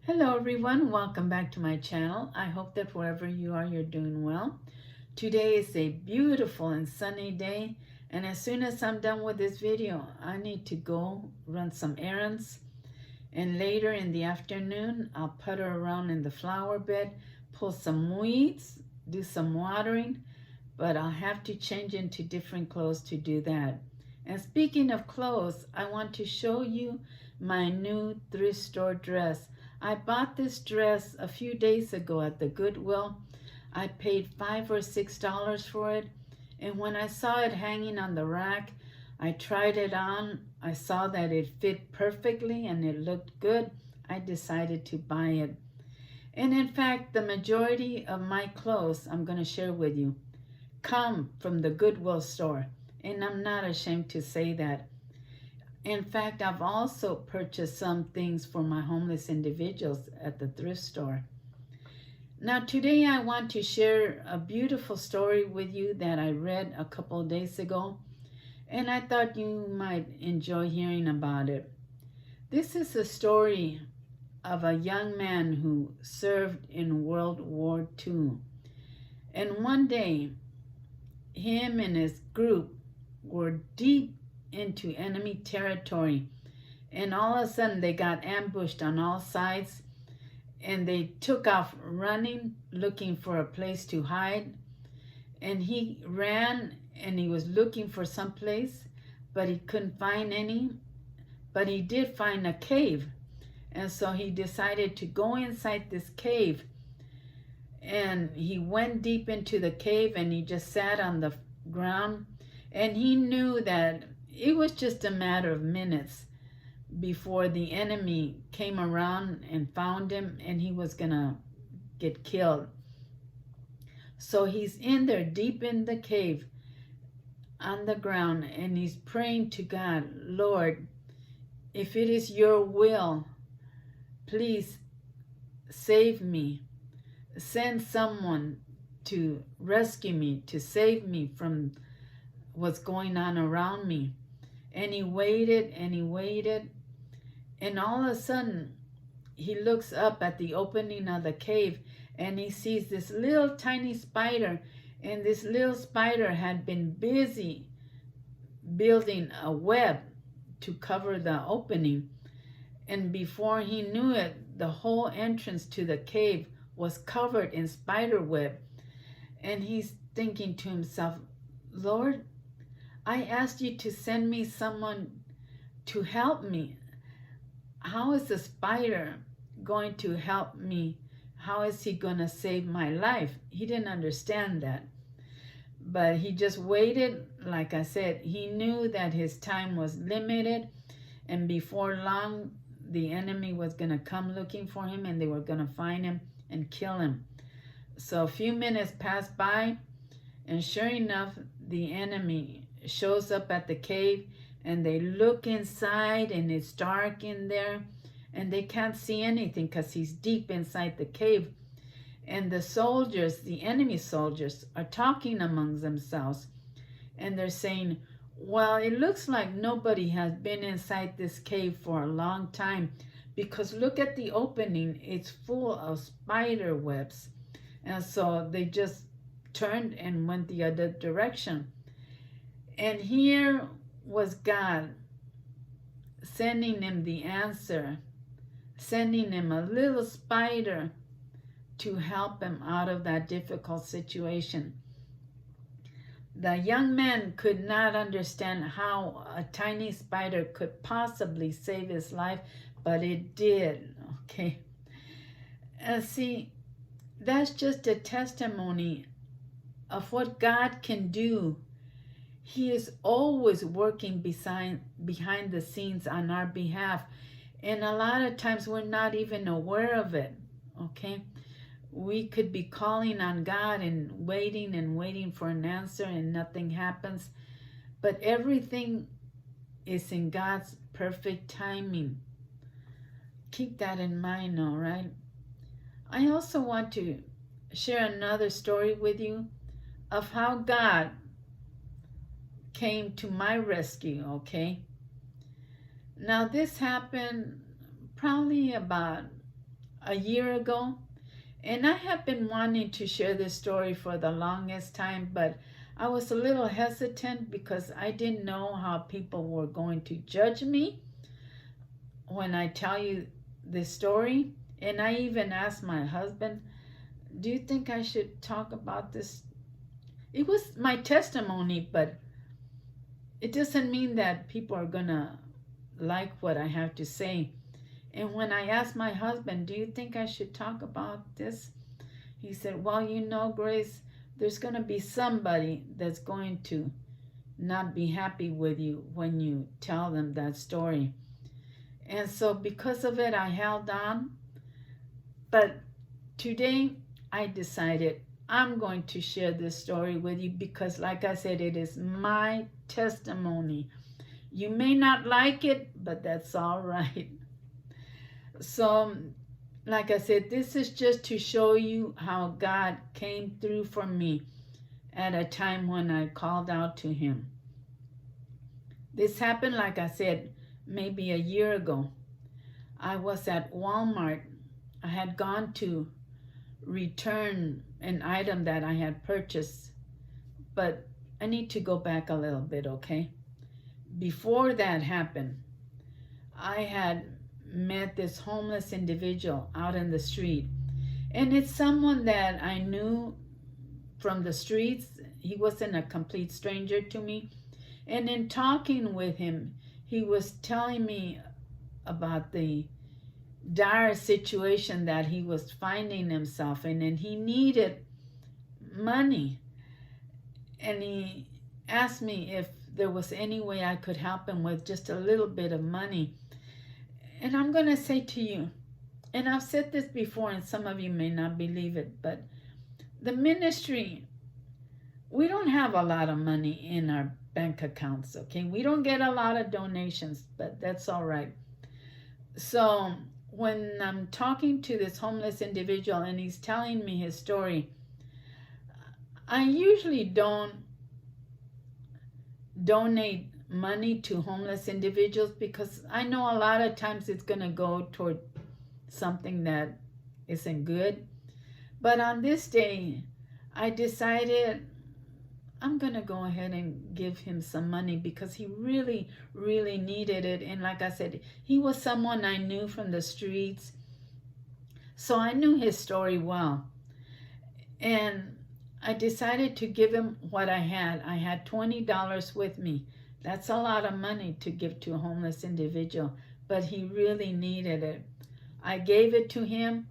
Hello everyone, welcome back to my channel. I hope that wherever you are, you're doing well. Today is a beautiful and sunny day, and as soon as I'm done with this video, I need to go run some errands, and later in the afternoon, I'll putter around in the flower bed, pull some weeds, do some watering, but I'll have to change into different clothes to do that. And speaking of clothes, I want to show you my new thrift store dress. I bought this dress a few days ago at the Goodwill. I paid $5 or $6 for it, and when I saw it hanging on the rack, I tried it on. I saw that it fit perfectly and it looked good. I decided to buy it. And in fact, the majority of my clothes I'm going to share with you come from the Goodwill store, and I'm not ashamed to say that. In fact, I've also purchased some things for my homeless individuals at the thrift store. Now today I want to share a beautiful story with you that I read a couple of days ago, and I thought you might enjoy hearing about it. This is a story of a young man who served in World War II. And one day, him and his group were deep into enemy territory, and all of a sudden they got ambushed on all sides, and they took off running, looking for a place to hide. And he ran and he was looking for some place, but he couldn't find any. But he did find a cave, and so he decided to go inside this cave. And he went deep into the cave and he just sat on the ground, and he knew that it was just a matter of minutes before the enemy came around and found him, and he was gonna get killed. So he's in there deep in the cave on the ground, and he's praying to God, Lord, if it is your will, please save me. Send someone to rescue me, to save me from what's going on around me. And he waited and he waited, and all of a sudden he looks up at the opening of the cave, and he sees this little tiny spider, and this little spider had been busy building a web to cover the opening. And before he knew it, the whole entrance to the cave was covered in spider web. And he's thinking to himself, Lord, I asked you to send me someone to help me. How is the spider going to help me? How is he going to save my life? He didn't understand that. But he just waited. Like I said, he knew that his time was limited, and before long, the enemy was going to come looking for him, and they were going to find him and kill him. So a few minutes passed by, and sure enough, the enemy shows up at the cave, and they look inside, and it's dark in there, and they can't see anything because he's deep inside the cave. And the soldiers, the enemy soldiers, are talking among themselves, and they're saying, well, it looks like nobody has been inside this cave for a long time, because look at the opening, it's full of spider webs. And so they just turned and went the other direction. And here was God sending him the answer, sending him a little spider to help him out of that difficult situation. The young man could not understand how a tiny spider could possibly save his life, but it did, okay? See, that's just a testimony of what God can do. He is always working behind the scenes on our behalf. And a lot of times we're not even aware of it, okay? We could be calling on God and waiting for an answer, and nothing happens. But everything is in God's perfect timing. Keep that in mind, all right? I also want to share another story with you of how God came to my rescue, okay? Now this happened probably about a year ago. And I have been wanting to share this story for the longest time, but I was a little hesitant because I didn't know how people were going to judge me when I tell you this story. And I even asked my husband, do you think I should talk about this? It was my testimony, but it doesn't mean that people are gonna like what I have to say. And when I asked my husband, do you think I should talk about this? He said, well, you know, Grace, there's going to be somebody that's going to not be happy with you when you tell them that story. And so because of it, I held on. But today I decided I'm going to share this story with you because, like I said, it is my testimony. You may not like it, but that's all right. So, like I said, this is just to show you how God came through for me at a time when I called out to him. This happened, like I said, maybe a year ago. I was at Walmart. I had gone to return an item that I had purchased, but I need to go back a little bit, okay? Before that happened, I had met this homeless individual out in the street, and it's someone that I knew from the streets. He wasn't a complete stranger to me, and in talking with him, he was telling me about the dire situation that he was finding himself in, and he needed money. And he asked me if there was any way I could help him with just a little bit of money. And I'm going to say to you, and I've said this before, and some of you may not believe it, but the ministry, we don't have a lot of money in our bank accounts, okay? We don't get a lot of donations, but that's all right. So when I'm talking to this homeless individual and he's telling me his story, I usually don't donate money to homeless individuals because I know a lot of times it's going to go toward something that isn't good. But on this day, I decided I'm going to go ahead and give him some money because he really, really needed it. And like I said, he was someone I knew from the streets. So I knew his story well. And I decided to give him what I had. I had $20 with me. That's a lot of money to give to a homeless individual, but he really needed it. I gave it to him.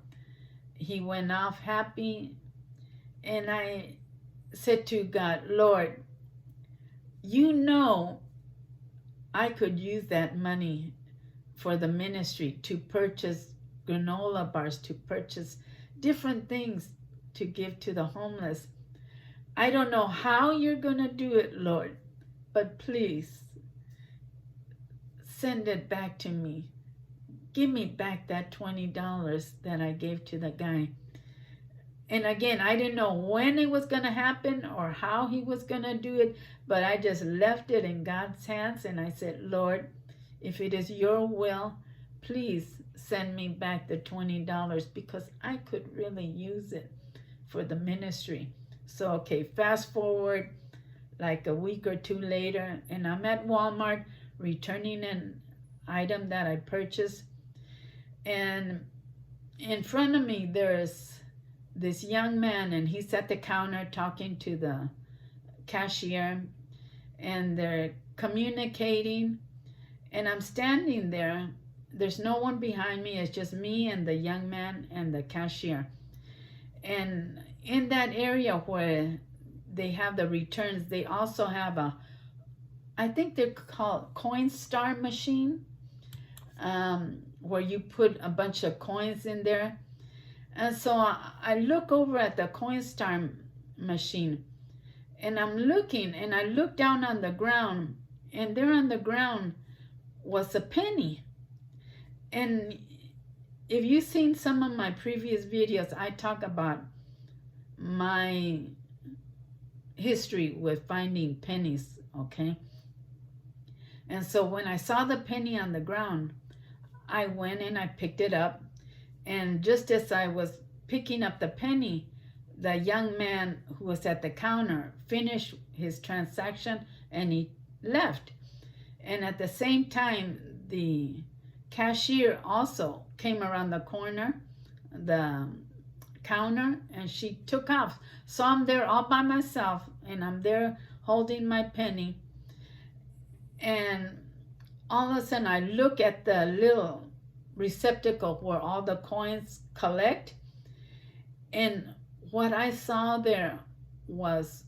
He went off happy. And I said to God, Lord, you know I could use that money for the ministry to purchase granola bars, to purchase different things to give to the homeless. I don't know how you're going to do it, Lord, but please send it back to me. Give me back that $20 that I gave to the guy. And again, I didn't know when it was going to happen or how he was going to do it, but I just left it in God's hands and I said, Lord, if it is your will, please send me back the $20 because I could really use it for the ministry. So, okay, fast forward like a week or two later, and I'm at Walmart returning an item that I purchased. And in front of me, there's this young man, and he's at the counter talking to the cashier, and they're communicating. And I'm standing there. There's no one behind me. It's just me and the young man and the cashier. And in that area where they have the returns, they also have a, I think they're called Coinstar machine, where you put a bunch of coins in there. And so I look over at the Coinstar machine, and I'm looking, and I look down on the ground, and there on the ground was a penny. And if you've seen some of my previous videos, I talk about my history with finding pennies, okay? And so when I saw the penny on the ground, I went and I picked it up, And just as I was picking up the penny, the young man who was at the counter finished his transaction and he left. And at the same time, the cashier also came around the corner, the counter, and she took off. So I'm there all by myself, and I'm there holding my penny. And all of a sudden, I look at the little receptacle where all the coins collect, and what I saw there was,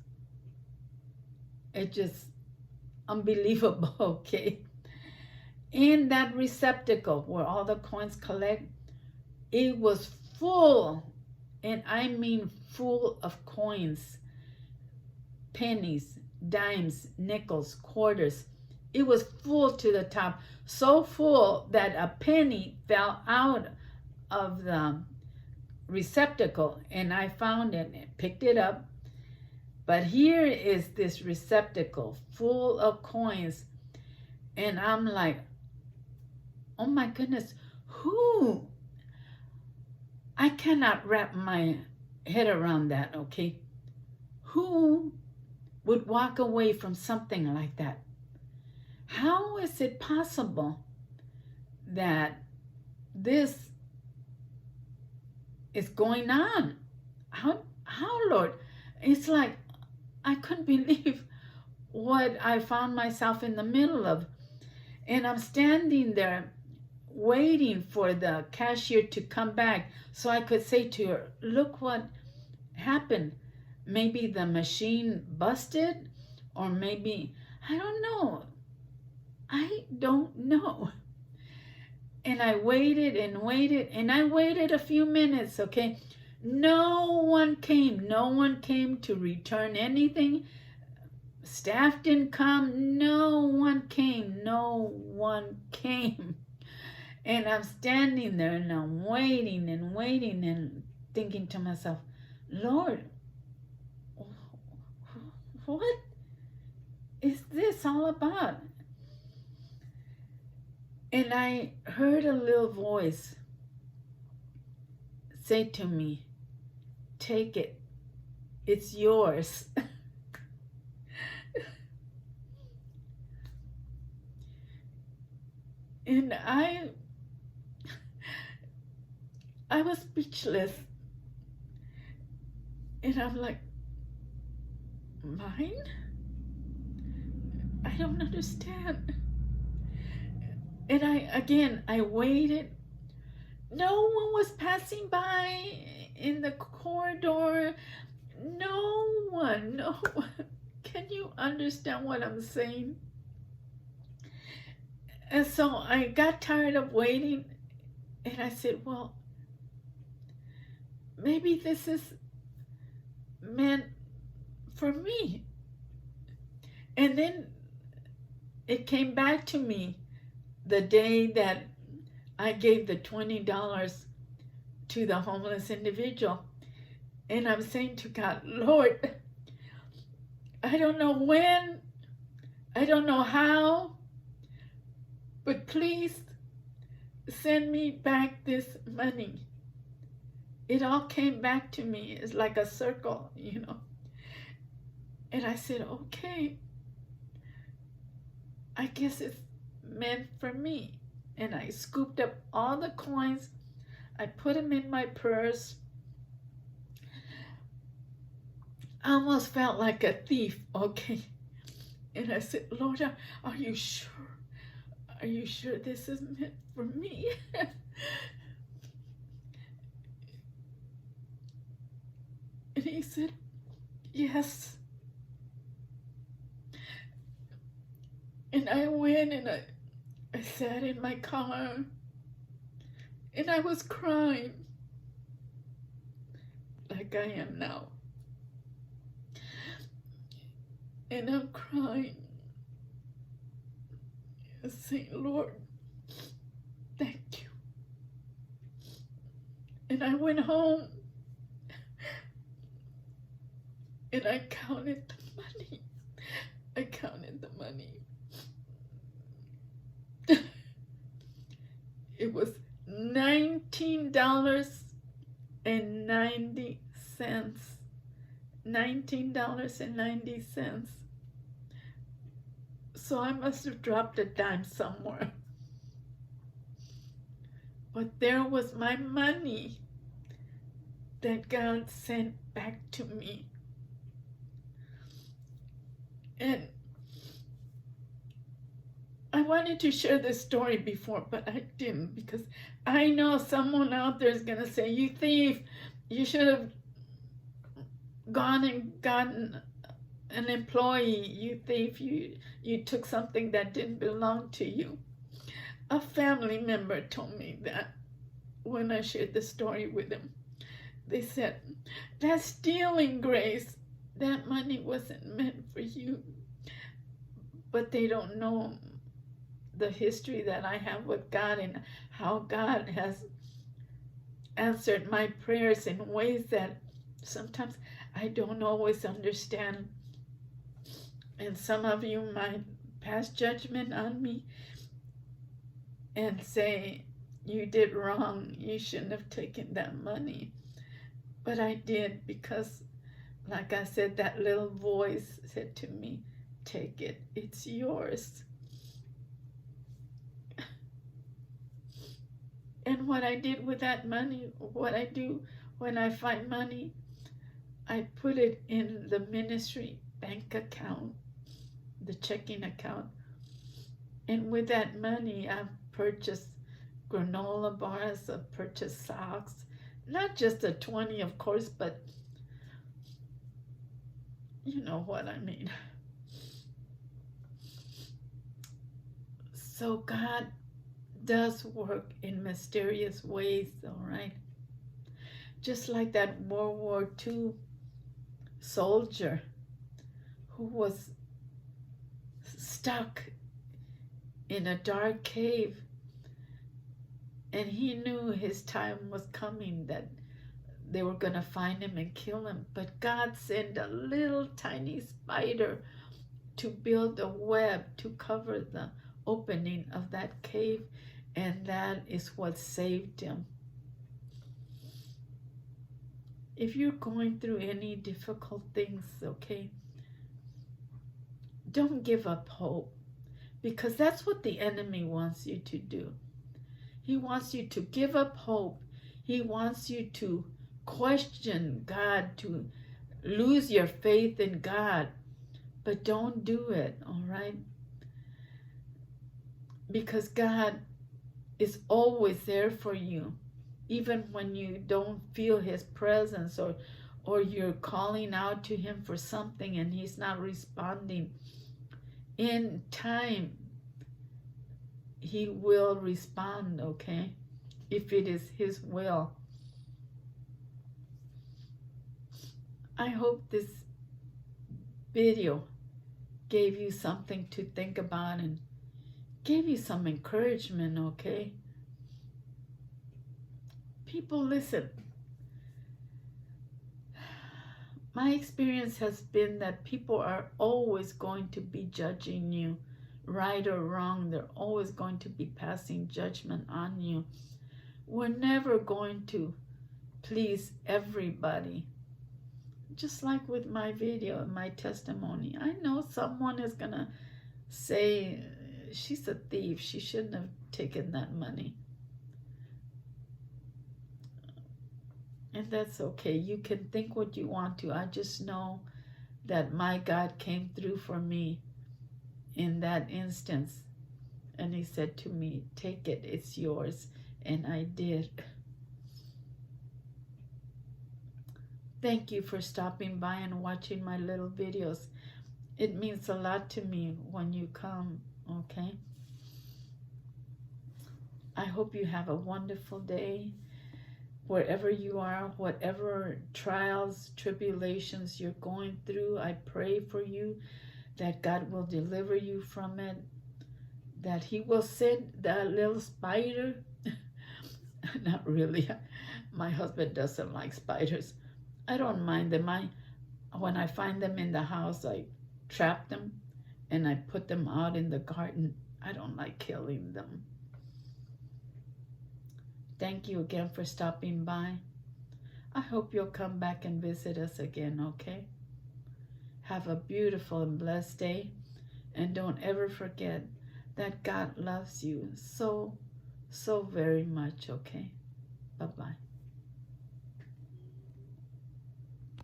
it just unbelievable. Okay, in that receptacle where all the coins collect, it was full, and I mean full of coins, pennies, dimes, nickels, quarters. It was full to the top, so full that a penny fell out of the receptacle, and I found it and picked it up. But here is this receptacle full of coins, and I'm like, oh my goodness, who? I cannot wrap my head around that, okay? Who would walk away from something like that? How is it possible that this is going on? How, Lord? It's like I couldn't believe what I found myself in the middle of. And I'm standing there waiting for the cashier to come back so I could say to her, look what happened. Maybe the machine busted, or maybe, I don't know. I don't know. And I waited and waited, and I waited a few minutes, okay? No one came. No one came to return anything. Staff didn't come. No one came. No one came. And I'm standing there and I'm waiting and waiting and thinking to myself, Lord, what is this all about? And I heard a little voice say to me, take it. It's yours. And I was speechless. And I'm like, mine? I don't understand. And I waited. No one was passing by in the corridor. No one. Can you understand what I'm saying? And so I got tired of waiting, and I said, well, maybe this is meant for me. And then it came back to me the day that I gave the $20 to the homeless individual. And I'm saying to God, Lord, I don't know when, I don't know how, but please send me back this money. It all came back to me. It's like a circle, you know. And I said, okay, I guess it's meant for me. And I scooped up all the coins. I put them in my purse. I almost felt like a thief, okay? And I said, Lord, are you sure? Are you sure this is meant for me? And he said, yes. And I went and I sat in my car and I was crying like I am now. And I'm crying and saying, Lord, thank you. And I went home and I counted the money. I counted the money. It was $19. $19.90. $19.90. So I must have dropped a dime somewhere. But there was my money that God sent back to me. And I wanted to share this story before, but I didn't, because I know someone out there is going to say, you thief, you should have gone and gotten an employee. You thief, you took something that didn't belong to you. A family member told me that when I shared the story with them. They said, that's stealing, Grace. That money wasn't meant for you. But they don't know the history that I have with God and how God has answered my prayers in ways that sometimes I don't always understand. And some of you might pass judgment on me and say, you did wrong, you shouldn't have taken that money. But I did, because like I said, that little voice said to me, take it, it's yours. And what I did with that money, what I do when I find money, I put it in the ministry bank account, the checking account. And with that money, I've purchased granola bars, I've purchased socks, not just a 20, of course, but you know what I mean. So God does work in mysterious ways, all right? Just like that World War II soldier who was stuck in a dark cave, and he knew his time was coming, that they were going to find him and kill him. But God sent a little tiny spider to build a web to cover the opening of that cave, and that is what saved him. If you're going through any difficult things, okay, don't give up hope, because that's what the enemy wants you to do. He wants you to give up hope. He wants you to question God, to lose your faith in God. But don't do it, all right? Because God is always there for you, even when you don't feel his presence, or you're calling out to him for something and he's not responding. In time, he will respond, okay? If it is his will. I hope this video gave you something to think about and gave you some encouragement, okay? People, listen. My experience has been that people are always going to be judging you, right or wrong. They're always going to be passing judgment on you. We're never going to please everybody. Just like with my video and my testimony, I know someone is going to say, she's a thief, she shouldn't have taken that money. And that's okay. You can think what you want to. I just know that my God came through for me in that instance. And he said to me, take it, it's yours. And I did. Thank you for stopping by and watching my little videos. It means a lot to me when you come, okay? I hope you have a wonderful day. Wherever you are, whatever trials, tribulations you're going through, I pray for you that God will deliver you from it, that he will send that little spider. Not really. My husband doesn't like spiders. I don't mind them. When I find them in the house, I trap them and I put them out in the garden. I don't like killing them. Thank you again for stopping by. I hope you'll come back and visit us again, okay? Have a beautiful and blessed day. And don't ever forget that God loves you so, so very much, okay? Bye-bye.